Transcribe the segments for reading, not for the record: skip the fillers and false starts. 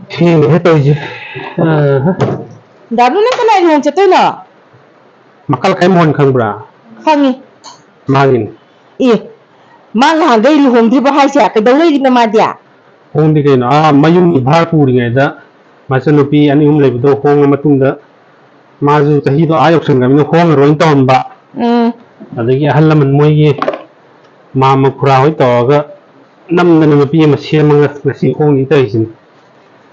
Thì hết tôi chứ. Đã lúc cái này luồng cho tôi nọ. Mà cái môn không bra. Không. Magin. Ý. Mang hàng đây luồng thì bao hai xe cái đâu đi mà đi à? Hong đi cái nó mayung ibhar puri ngay đó. Mà sao nupi anh lấy đồ hong mà tung đó. Mà dù tahi đó ai option kami nó hong rồi tao ba. Adagi ahal naman mo ye. Mama kurao ito ga. Nam na nupi mà siya mga nasi hong ito isin.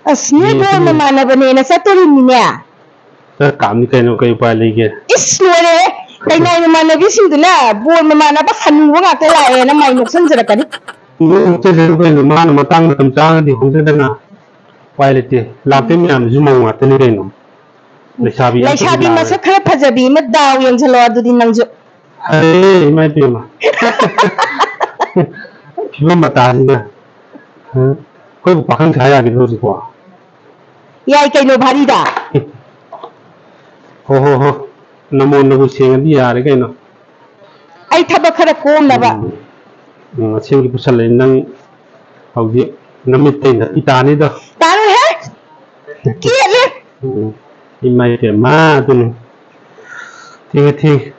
Asli boy mama na bani na sa turin niya. Sa kami kayo kayo pali ke. Isnore. Kay na mama na bisin na boy mama na ba kanu nga kala na may nuksan sa kani. Ito sa kayo mana matang na tamsang di hong sa na. Pali te. Lapim yan zumang nga tani kayo. Laisabi masa khara phajabi ma daw yang chalo adu din nang ju. Ay mai pima. Pima mata ni na. Koi pakang saya gitu sih kwa. Yai kay no bhari da. Ho. Namo nabu sing di yare kay no. Ai thaba khara kom na ba. Sing ki pusal nang hauji namit tay na itani da. Tano he? Kiya le. Imai ke ma tu ni. Ting.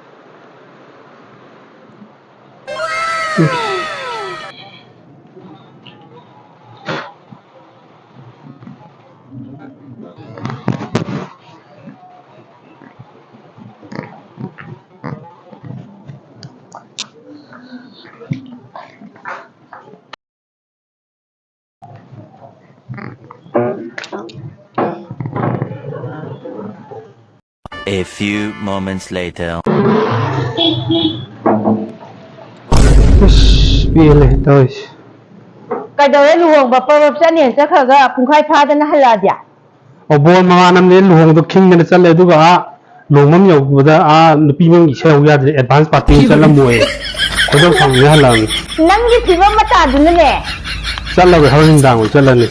A few moments later. Pile toy. Kay daw luwang ba pa sa niyan sa khaga kung kay phada na hala dia. Obol mga nam ne luhong do king na chale du ga lomam yau da a nupi mong gi seu ya advance party chalam moe. Ko do sang ya halang. Nang gi thiba mata du ne. Chalaw ga hawin dang chalani.